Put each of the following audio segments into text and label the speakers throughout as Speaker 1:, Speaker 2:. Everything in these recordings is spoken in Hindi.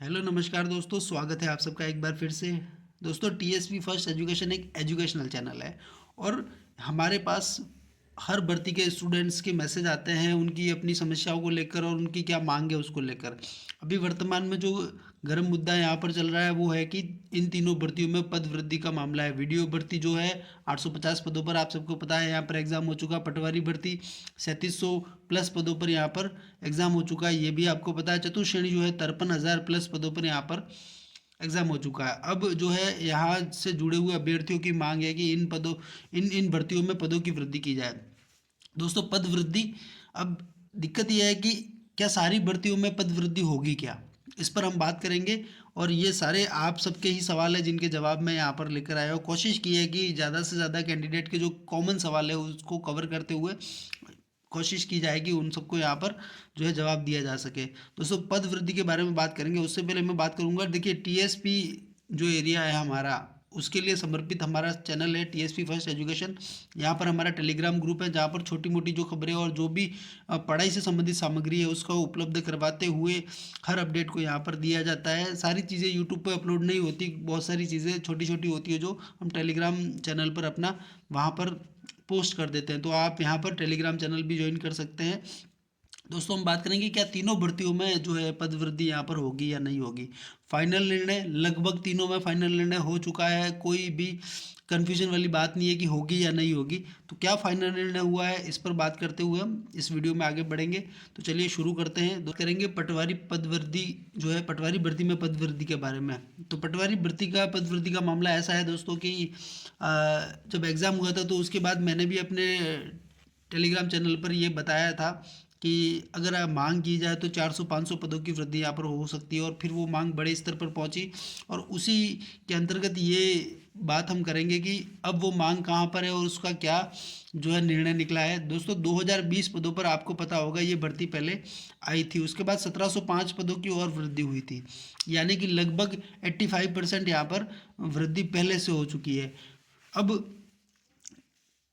Speaker 1: हेलो नमस्कार दोस्तों, स्वागत है आप सबका एक बार फिर से। दोस्तों, टीएसपी फर्स्ट एजुकेशन एक एजुकेशनल चैनल है और हमारे पास हर भर्ती के स्टूडेंट्स के मैसेज आते हैं उनकी अपनी समस्याओं को लेकर और उनकी क्या मांग है उसको लेकर। अभी वर्तमान में जो गर्म मुद्दा यहाँ पर चल रहा है वो है कि इन तीनों भर्तियों में पद वृद्धि का मामला है। वीडियो भर्ती जो है 850 पदों पर, आप सबको पता है यहाँ पर एग्ज़ाम हो चुका। पटवारी भर्ती 3700 प्लस पदों पर यहाँ पर एग्ज़ाम हो चुका है, ये भी आपको पता है। चतुश्रेणी जो है 53,000 प्लस पदों पर यहाँ पर एग्ज़ाम हो चुका है। अब जो है यहाँ से जुड़े हुए अभ्यर्थियों की मांग है कि इन भर्तियों में पदों की वृद्धि की जाए। दोस्तों, पद वृद्धि, अब दिक्कत यह है कि क्या सारी भर्तियों में पद वृद्धि होगी क्या, इस पर हम बात करेंगे। और ये सारे आप सबके ही सवाल है जिनके जवाब मैं यहाँ पर लेकर आया हूँ। कोशिश की है कि ज़्यादा से ज़्यादा कैंडिडेट के जो कॉमन सवाल है उसको कवर करते हुए कोशिश की जाएगी उन सबको यहाँ पर जो है जवाब दिया जा सके। दोस्तों, पद वृद्धि के बारे में बात करेंगे, उससे पहले मैं बात करूँगा, देखिए टीएसपी जो एरिया है हमारा, उसके लिए समर्पित हमारा चैनल है टीएसपी फर्स्ट एजुकेशन। यहाँ पर हमारा टेलीग्राम ग्रुप है जहाँ पर छोटी मोटी जो खबरें और जो भी पढ़ाई से संबंधित सामग्री है उसका उपलब्ध करवाते हुए हर अपडेट को यहाँ पर दिया जाता है। सारी चीज़ें यूट्यूब पर अपलोड नहीं होती, बहुत सारी चीज़ें छोटी छोटी होती है जो हम टेलीग्राम चैनल पर अपना वहाँ पर पोस्ट कर देते हैं, तो आप यहाँ पर टेलीग्राम चैनल भी ज्वाइन कर सकते हैं। दोस्तों, हम बात करेंगे क्या तीनों भर्तियों में जो है पद वृद्धि यहाँ पर होगी या नहीं होगी। फाइनल निर्णय लगभग तीनों में फाइनल निर्णय हो चुका है, कोई भी कन्फ्यूजन वाली बात नहीं है कि होगी या नहीं होगी। तो क्या फाइनल निर्णय हुआ है, इस पर बात करते हुए हम इस वीडियो में आगे बढ़ेंगे। तो चलिए शुरू करते हैं। करेंगे पटवारी पद वृद्धि जो है, पटवारी भर्ती में पद वृद्धि के बारे में। तो पटवारी भर्ती का पद वृद्धि का मामला ऐसा है दोस्तों कि जब एग्ज़ाम हुआ था तो उसके बाद मैंने भी अपने टेलीग्राम चैनल पर ये बताया था कि अगर मांग की जाए तो 400-500 पदों की वृद्धि यहाँ पर हो सकती है। और फिर वो मांग बड़े स्तर पर पहुंची और उसी के अंतर्गत ये बात हम करेंगे कि अब वो मांग कहाँ पर है और उसका क्या जो है निर्णय निकला है। दोस्तों, 2020 पदों पर आपको पता होगा ये भर्ती पहले आई थी, उसके बाद 1705 पदों की और वृद्धि हुई थी, यानी कि लगभग 85% यहाँ पर वृद्धि पहले से हो चुकी है। अब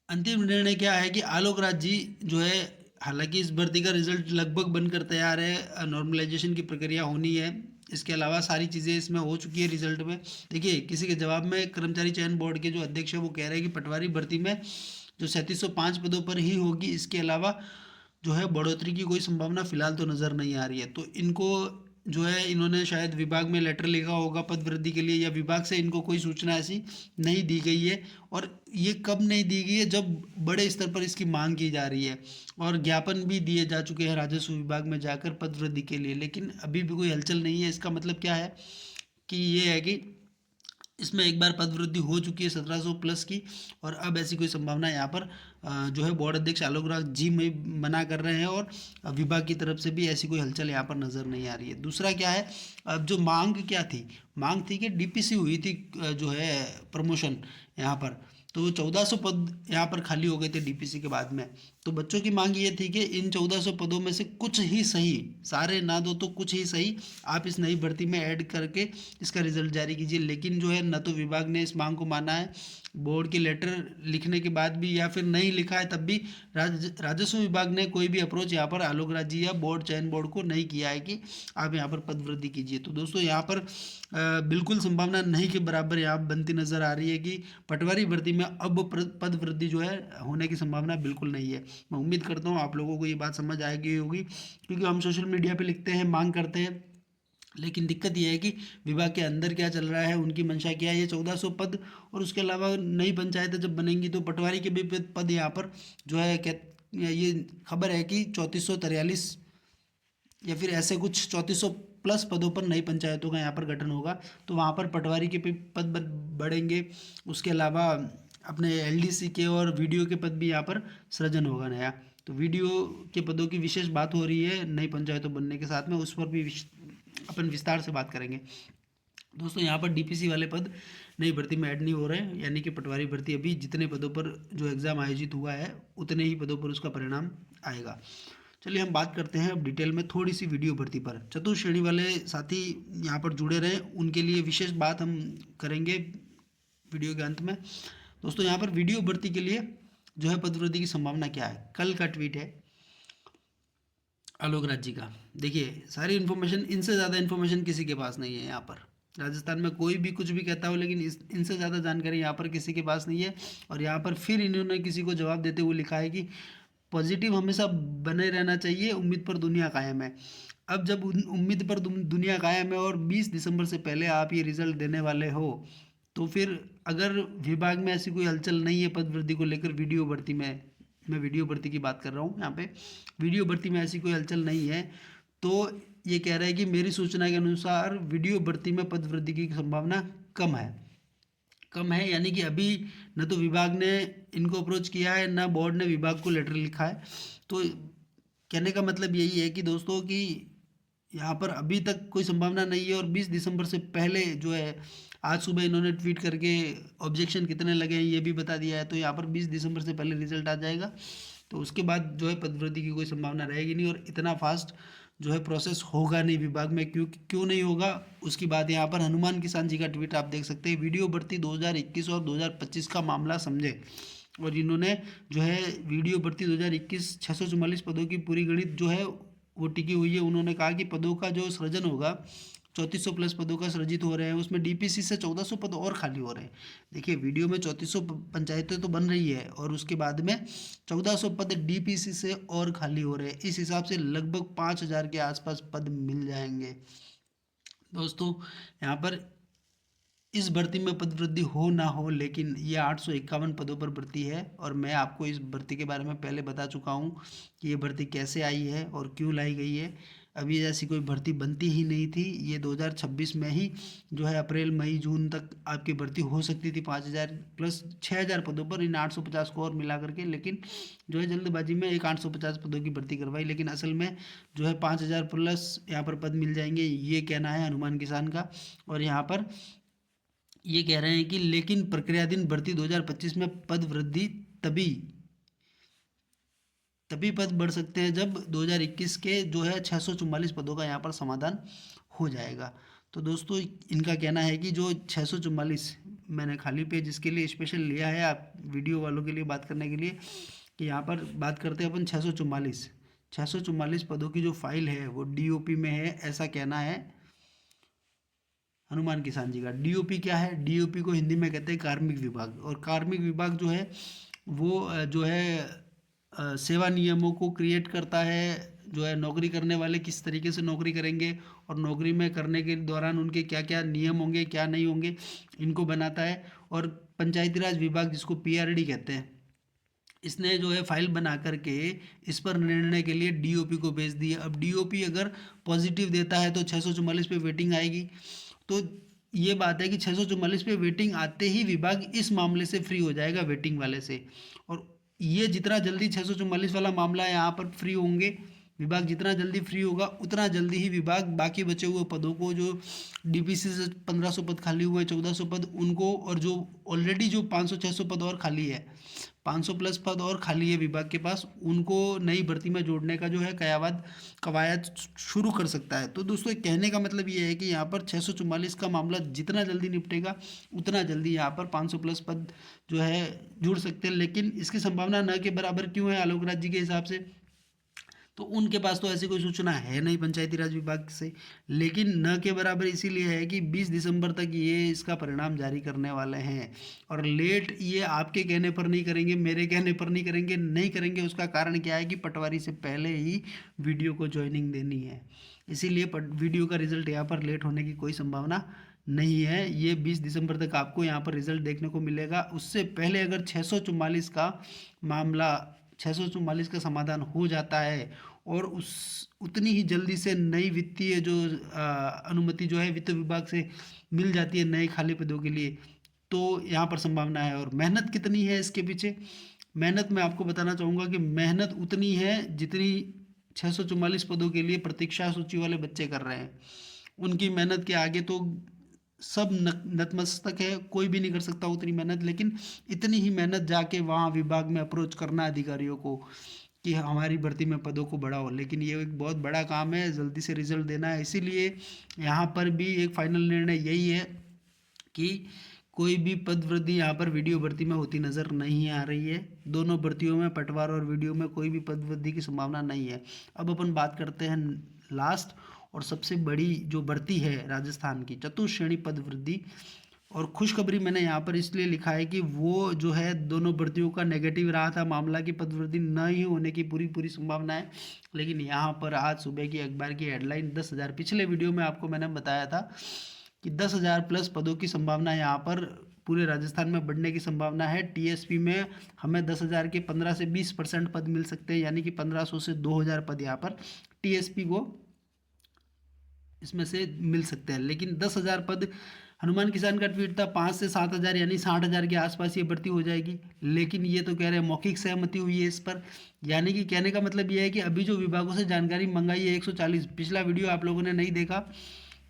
Speaker 1: अंतिम निर्णय क्या है कि आलोक राज जी जो है, हालांकि इस भर्ती का रिजल्ट लगभग बनकर तैयार है, नॉर्मलाइजेशन की प्रक्रिया होनी है, इसके अलावा सारी चीज़ें इसमें हो चुकी है रिजल्ट में। देखिए, किसी के जवाब में कर्मचारी चयन बोर्ड के जो अध्यक्ष है वो कह रहे हैं कि पटवारी भर्ती में जो 3705 पदों पर ही होगी, इसके अलावा जो है बढ़ोतरी की कोई संभावना फिलहाल तो नज़र नहीं आ रही है। तो इनको जो है, इन्होंने शायद विभाग में लेटर लिखा होगा पद वृद्धि के लिए, या विभाग से इनको कोई सूचना ऐसी नहीं दी गई है। और ये कब नहीं दी गई है, जब बड़े स्तर पर इसकी मांग की जा रही है और ज्ञापन भी दिए जा चुके हैं राजस्व विभाग में जाकर पद वृद्धि के लिए, लेकिन अभी भी कोई हलचल नहीं है। इसका मतलब क्या है कि ये है कि इसमें एक बार पद वृद्धि हो चुकी है 1700 प्लस की, और अब ऐसी कोई संभावना यहाँ पर जो है बोर्ड अध्यक्ष आलोक राज जी में मना कर रहे हैं और विभाग की तरफ से भी ऐसी कोई हलचल यहाँ पर नज़र नहीं आ रही है। दूसरा क्या है, अब जो मांग क्या थी, मांग थी कि डीपीसी हुई थी जो है प्रमोशन यहाँ पर, तो 1400 पद यहाँ पर खाली हो गए थे डीपीसी के बाद में। तो बच्चों की मांग ये थी कि इन 1400 पदों में से कुछ ही सही, सारे ना दो तो कुछ ही सही, आप इस नई भर्ती में ऐड करके इसका रिजल्ट जारी कीजिए। लेकिन जो है, न तो विभाग ने इस मांग को माना है, बोर्ड के लेटर लिखने के बाद भी, या फिर नहीं लिखा है तब भी राजस्व विभाग ने कोई भी अप्रोच यहाँ पर आलोक राज जी या बोर्ड चयन बोर्ड को नहीं किया है कि आप यहाँ पर पद वृद्धि कीजिए। तो दोस्तों, यहाँ पर बिल्कुल संभावना नहीं के बराबर यहाँ बनती नजर आ रही है कि पटवारी भर्ती में अब पद वृद्धि जो है होने की संभावना बिल्कुल नहीं है। मैं उम्मीद करता हूँ आप लोगों को ये बात समझ आएगी होगी, क्योंकि हम सोशल मीडिया पे लिखते हैं, मांग करते हैं, लेकिन दिक्कत यह है कि विभाग के अंदर क्या चल रहा है, उनकी मंशा क्या है। ये 1400 पद और उसके अलावा नई पंचायतें जब बनेंगी तो पटवारी के भी पद यहाँ पर जो है, ये खबर है कि 3443 या फिर ऐसे कुछ 3400 प्लस पदों पर नई पंचायतों का यहाँ पर गठन होगा, तो वहाँ पर पटवारी के भी पद बढ़ेंगे। उसके अलावा अपने एलडीसी के और वीडियो के पद भी यहाँ पर सृजन होगा नया। तो वीडियो के पदों की विशेष बात हो रही है नई पंचायतों बनने के साथ में, उस पर भी अपन विस्तार से बात करेंगे। दोस्तों, यहाँ पर डीपीसी वाले पद नई भर्ती में ऐड नहीं हो रहे हैं, यानी कि पटवारी भर्ती अभी जितने पदों पर जो एग्ज़ाम आयोजित हुआ है उतने ही पदों पर उसका परिणाम आएगा। चलिए हम बात करते हैं अब डिटेल में थोड़ी सी वीडियो भर्ती पर। चतुर्श्रेणी वाले साथी यहाँ पर जुड़े रहे, उनके लिए विशेष बात हम करेंगे वीडियो के अंत में। दोस्तों, यहाँ पर वीडियो भर्ती के लिए जो है पद वृद्धि की संभावना क्या है, कल का ट्वीट है। आलोक राज जी का। देखिए सारी इन्फॉर्मेशन, इनसे ज़्यादा इन्फॉर्मेशन किसी के पास नहीं है यहाँ पर। राजस्थान में कोई भी कुछ भी कहता हो, लेकिन इनसे ज़्यादा जानकारी यहाँ पर किसी के पास नहीं है। और यहाँ पर फिर इन्होंने किसी को जवाब देते हुए लिखा है कि पॉजिटिव हमेशा बने रहना चाहिए, उम्मीद पर दुनिया कायम है। अब जब उम्मीद पर दुनिया कायम है और 20 दिसंबर से पहले आप ये रिजल्ट देने वाले हो, तो फिर अगर विभाग में ऐसी कोई हलचल नहीं है पद वृद्धि को लेकर, वीडियो भर्ती में, मैं वीडियो भर्ती की बात कर रहा हूँ यहाँ पे, वीडियो भर्ती में ऐसी कोई हलचल नहीं है, तो ये कह रहा है कि मेरी सूचना के अनुसार वीडियो भर्ती में पद वृद्धि की संभावना कम है। कम है यानी कि अभी न तो विभाग ने इनको अप्रोच किया है, न बोर्ड ने विभाग को लेटर लिखा है। तो कहने का मतलब यही है कि दोस्तों कि यहाँ पर अभी तक कोई संभावना नहीं है। और 20 दिसंबर से पहले जो है, आज सुबह इन्होंने ट्वीट करके ऑब्जेक्शन कितने लगे हैं ये भी बता दिया है। तो यहाँ पर 20 दिसंबर से पहले रिजल्ट आ जाएगा, तो उसके बाद जो है पदवृद्धि की कोई संभावना रहेगी नहीं। और इतना फास्ट जो है प्रोसेस होगा नहीं विभाग में। क्यों क्यों नहीं होगा उसकी बात यहाँ पर हनुमान किसान जी का ट्वीट आप देख सकते हैं। वीडियो भर्ती 2021 और 2025 का मामला समझे, और इन्होंने जो है वीडियो भर्ती 2021 644 पदों की पूरी गणित जो है वो टिकी हुई है। उन्होंने कहा कि पदों का जो सृजन होगा 3400 प्लस पदों का सृजित हो रहे हैं, उसमें डीपीसी से 1400 पद और खाली हो रहे हैं। देखिए वीडियो में 3400 पंचायतें तो बन रही है, और उसके बाद में 1400 पद डीपीसी से और खाली हो रहे हैं। इस हिसाब से लगभग 5000 के आसपास पद मिल जाएंगे। दोस्तों यहाँ पर इस भर्ती में पद वृद्धि हो ना हो, लेकिन ये 851 पदों पर भर्ती है। और मैं आपको इस भर्ती के बारे में पहले बता चुका हूँ कि ये भर्ती कैसे आई है और क्यों लाई गई है। अभी ऐसी कोई भर्ती बनती ही नहीं थी। ये 2026 में ही जो है अप्रैल मई जून तक आपकी भर्ती हो सकती थी 5000 प्लस 6000 पदों पर, इन 850 को और मिला करके। लेकिन जो है जल्दबाजी में एक 850 पदों की भर्ती करवाई, लेकिन असल में जो है 5000 प्लस यहाँ पर पद मिल जाएंगे, ये कहना है हनुमान किसान का। और यहाँ पर ये कह रहे हैं कि लेकिन प्रक्रियाधीन भर्ती 2025 में पद वृद्धि तभी तभी पद बढ़ सकते हैं जब 2021 के जो है 644 पदों का यहाँ पर समाधान हो जाएगा। तो दोस्तों इनका कहना है कि जो 644, मैंने खाली पेज इसके लिए स्पेशल लिया है आप वीडियो वालों के लिए बात करने के लिए, कि यहाँ पर बात करते हैं अपन 644 पदों की जो फाइल है वो डीओपी में है, ऐसा कहना है हनुमान किसान जी का। डीओपी क्या है? डीओपी को हिंदी में कहते हैं कार्मिक विभाग। और कार्मिक विभाग जो है वो जो है सेवा नियमों को क्रिएट करता है। जो है नौकरी करने वाले किस तरीके से नौकरी करेंगे, और नौकरी में करने के दौरान उनके क्या क्या नियम होंगे, क्या नहीं होंगे, इनको बनाता है। और पंचायती राज विभाग, जिसको पीआरडी कहते हैं, इसने जो है फाइल बना करके इस पर निर्णय के लिए डीओपी को भेज दिया। अब डीओपी अगर पॉजिटिव देता है तो 644 पे वेटिंग आएगी। तो ये बात है कि 644 पे वेटिंग आते ही विभाग इस मामले से फ्री हो जाएगा, वेटिंग वाले से। और ये जितना जल्दी 644 वाला मामला है यहाँ पर फ्री होंगे, विभाग जितना जल्दी फ्री होगा उतना जल्दी ही विभाग बाकी बचे हुए पदों को, जो डीपीसी से 1500 पद खाली हुए, 1400 पद उनको, और जो ऑलरेडी जो 500-600 पद और खाली है, 500 प्लस पद और खाली है विभाग के पास, उनको नई भर्ती में जोड़ने का जो है कवायद शुरू कर सकता है। तो दोस्तों कहने का मतलब ये है कि यहाँ पर 644 का मामला जितना जल्दी निपटेगा उतना जल्दी यहाँ पर 500 प्लस पद जो है जुड़ सकते हैं। लेकिन इसकी संभावना न के बराबर क्यों है आलोक राज जी के हिसाब से? तो उनके पास तो ऐसी कोई सूचना है नहीं पंचायती राज विभाग से। लेकिन न के बराबर इसीलिए है कि 20 दिसंबर तक ये इसका परिणाम जारी करने वाले हैं। और लेट ये आपके कहने पर नहीं करेंगे, मेरे कहने पर नहीं करेंगे। उसका कारण क्या है कि पटवारी से पहले ही वीडियो को ज्वाइनिंग देनी है, इसीलिए वीडियो का रिजल्ट यहाँ पर लेट होने की कोई संभावना नहीं है। ये 20 दिसंबर तक आपको यहाँ पर रिजल्ट देखने को मिलेगा। उससे पहले अगर 644 का मामला, 644 का समाधान हो जाता है और उस उतनी ही जल्दी से नई वित्तीय जो अनुमति जो है वित्त विभाग से मिल जाती है नए खाली पदों के लिए, तो यहाँ पर संभावना है। और मेहनत कितनी है इसके पीछे? मेहनत मैं आपको बताना चाहूँगा कि मेहनत उतनी है जितनी 644 पदों के लिए प्रतीक्षा सूची वाले बच्चे कर रहे हैं। उनकी मेहनत के आगे तो सब नतमस्तक है, कोई भी नहीं कर सकता उतनी मेहनत। लेकिन इतनी ही मेहनत जाके वहाँ विभाग में अप्रोच करना अधिकारियों को कि हमारी भर्ती में पदों को बढ़ाओ, लेकिन ये एक बहुत बड़ा काम है, जल्दी से रिजल्ट देना है। इसीलिए यहाँ पर भी एक फाइनल निर्णय यही है कि कोई भी पद वृद्धि यहाँ पर वीडियो भर्ती में होती नज़र नहीं आ रही है। दोनों भर्तियों में, पटवार और वीडियो में, कोई भी पद वृद्धि की संभावना नहीं है। अब अपन बात करते हैं लास्ट और सबसे बड़ी जो भर्ती है राजस्थान की, चतुश्रेणी पद वृद्धि। और खुशखबरी मैंने यहाँ पर इसलिए लिखा है कि वो जो है दोनों भर्तियों का नेगेटिव रहा था मामला की पद वृद्धि न ही होने की पूरी पूरी संभावना है। लेकिन यहाँ पर आज सुबह की अखबार की हेडलाइन 10,000, पिछले वीडियो में आपको मैंने बताया था कि 10,000 प्लस पदों की संभावना यहाँ पर पूरे राजस्थान में बढ़ने की संभावना है। टीएसपी में हमें 10,000 के 15 से 20% पद मिल सकते हैं, यानी कि 1500 से 2,000 पद यहाँ पर टीएसपी को इसमें से मिल सकते हैं। लेकिन 10,000 पद, हनुमान किसान का ट्वीट था 5 से 7,000 यानी 60,000 के आसपास ये भर्ती हो जाएगी। लेकिन ये तो कह रहे हैं मौखिक सहमति हुई है इस पर, यानी कि कहने का मतलब ये है कि अभी जो विभागों से जानकारी मंगाई है 140, पिछला वीडियो आप लोगों ने नहीं देखा,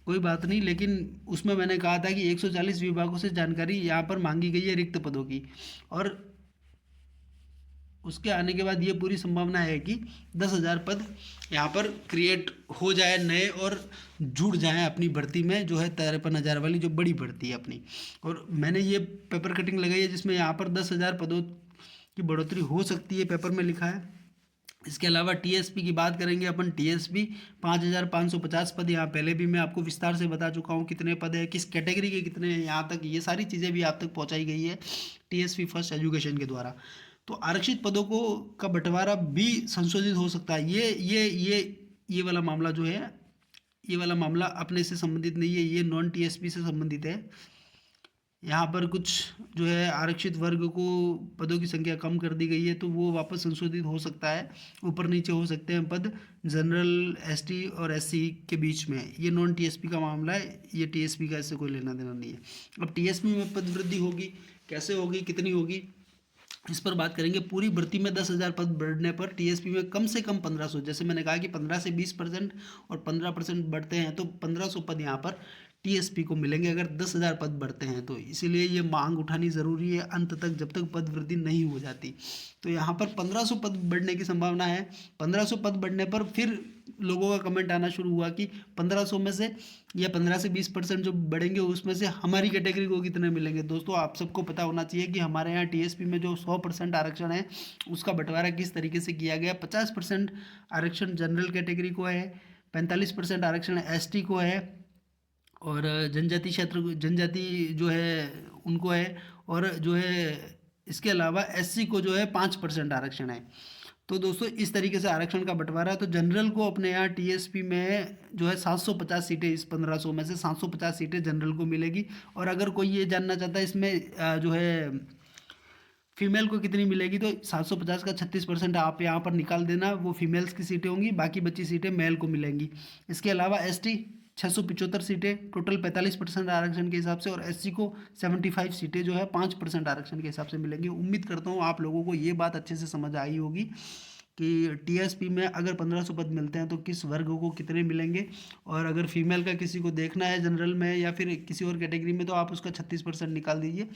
Speaker 1: कोई बात नहीं, लेकिन उसमें मैंने कहा था कि 140 विभागों से जानकारी यहाँ पर मांगी गई है रिक्त पदों की, और उसके आने के बाद ये पूरी संभावना है कि 10,000 पद यहाँ पर क्रिएट हो जाए नए और जुड़ जाएं अपनी भर्ती में, जो है 53,000 वाली जो बड़ी भर्ती है अपनी। और मैंने ये पेपर कटिंग लगाई है जिसमें यहाँ पर 10,000 पदों की बढ़ोतरी हो सकती है, पेपर में लिखा है। इसके अलावा टीएसपी की बात करेंगे अपन, टीएसपी 5,550 पद, यहाँ पहले भी मैं आपको विस्तार से बता चुका हूँ कितने पद है, किस कैटेगरी के कितने हैं, यहाँ तक ये सारी चीज़ें भी आप तक पहुँचाई गई है टीएसपी फर्स्ट एजुकेशन के द्वारा। तो आरक्षित पदों को का बंटवारा भी संशोधित हो सकता है। ये वाला मामला जो है, ये वाला मामला अपने से संबंधित नहीं है, ये नॉन टीएसपी से संबंधित है। यहाँ पर कुछ जो है आरक्षित वर्ग को पदों की संख्या कम कर दी गई है, तो वो वापस संशोधित हो सकता है, ऊपर नीचे हो सकते हैं पद जनरल, एसटी और एससी के बीच में। ये नॉन टीएसपी का मामला है, ये टीएसपी का इससे कोई लेना देना नहीं है। अब टीएसपी में पद वृद्धि होगी, कैसे होगी, कितनी होगी, इस पर बात करेंगे। पूरी भर्ती में 10,000 पद बढ़ने पर टीएसपी में कम से कम 1,500, जैसे मैंने कहा कि 15 से 20% और 15% बढ़ते हैं तो 1,500 पद यहाँ पर टीएसपी को मिलेंगे अगर 10,000 पद बढ़ते हैं तो। इसीलिए ये मांग उठानी ज़रूरी है अंत तक, जब तक पद वृद्धि नहीं हो जाती। तो यहाँ पर 1,500 पद बढ़ने की संभावना है। 1,500 पद बढ़ने पर फिर लोगों का कमेंट आना शुरू हुआ कि 1,500 में से या 15 से 20% जो बढ़ेंगे उसमें से हमारी कैटेगरी को कितने मिलेंगे। दोस्तों आप सबको पता होना चाहिए कि हमारे यहाँ टीएसपी में जो 100% आरक्षण है उसका बंटवारा किस तरीके से किया गया। 50% आरक्षण जनरल कैटेगरी को है, 45% आरक्षण एसटी को है, और जनजाति क्षेत्र, जनजाति जो है उनको है, और जो है इसके अलावा एससी को जो है 5% आरक्षण है। तो दोस्तों इस तरीके से आरक्षण का बंटवारा है। तो जनरल को अपने यहाँ टीएसपी में जो है 750 सीटें, इस 1,500 में से 750 सीटें जनरल को मिलेगी। और अगर कोई ये जानना चाहता है इसमें जो है फीमेल को कितनी मिलेगी, तो 750 का 36% आप यहाँ पर निकाल देना, वो फीमेल्स की सीटें होंगी, बाकी बची सीटें मेल को मिलेंगी। इसके अलावा एसटी 675 सीटें टोटल 45% आरक्षण के हिसाब से, और एससी को 75 सीटें जो है 5% आरक्षण के हिसाब से मिलेंगी। उम्मीद करता हूँ आप लोगों को ये बात अच्छे से समझ आई होगी कि टीएसपी में अगर 1,500 पद मिलते हैं तो किस वर्ग को कितने मिलेंगे। और अगर फीमेल का किसी को देखना है जनरल में या फिर किसी और कैटेगरी में तो आप उसका 36% निकाल दीजिए।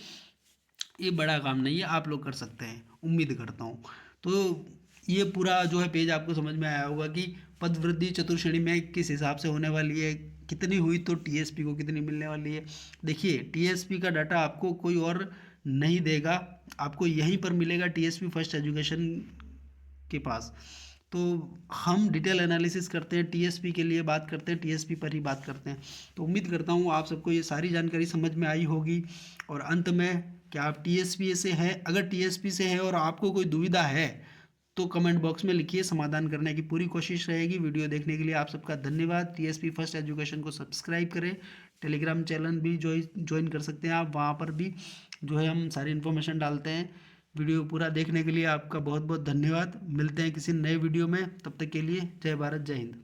Speaker 1: ये बड़ा काम नहीं है, आप लोग कर सकते हैं, उम्मीद करता हूँ। तो ये पूरा जो है पेज आपको समझ में आया होगा कि पद वृद्धि चतुर्श्रेणी में किस हिसाब से होने वाली है, कितनी हुई तो टीएसपी को कितनी मिलने वाली है। देखिए टीएसपी का डाटा आपको कोई और नहीं देगा, आपको यहीं पर मिलेगा टीएसपी फर्स्ट एजुकेशन के पास। तो हम डिटेल एनालिसिस करते हैं, टीएसपी के लिए बात करते हैं, टीएसपी पर ही बात करते हैं। तो उम्मीद करता हूँ आप सबको ये सारी जानकारी समझ में आई होगी। और अंत में क्या आप टीएसपी से हैं, अगर टीएसपी से हैं और आपको कोई दुविधा है तो कमेंट बॉक्स में लिखिए, समाधान करने की पूरी कोशिश रहेगी। वीडियो देखने के लिए आप सबका धन्यवाद। टीएसपी फर्स्ट एजुकेशन को सब्सक्राइब करें, टेलीग्राम चैनल भी ज्वाइन कर सकते हैं आप, वहाँ पर भी जो है हम सारी इन्फॉर्मेशन डालते हैं। वीडियो पूरा देखने के लिए आपका बहुत बहुत धन्यवाद। मिलते हैं किसी नए वीडियो में, तब तक के लिए जय भारत, जय हिंद।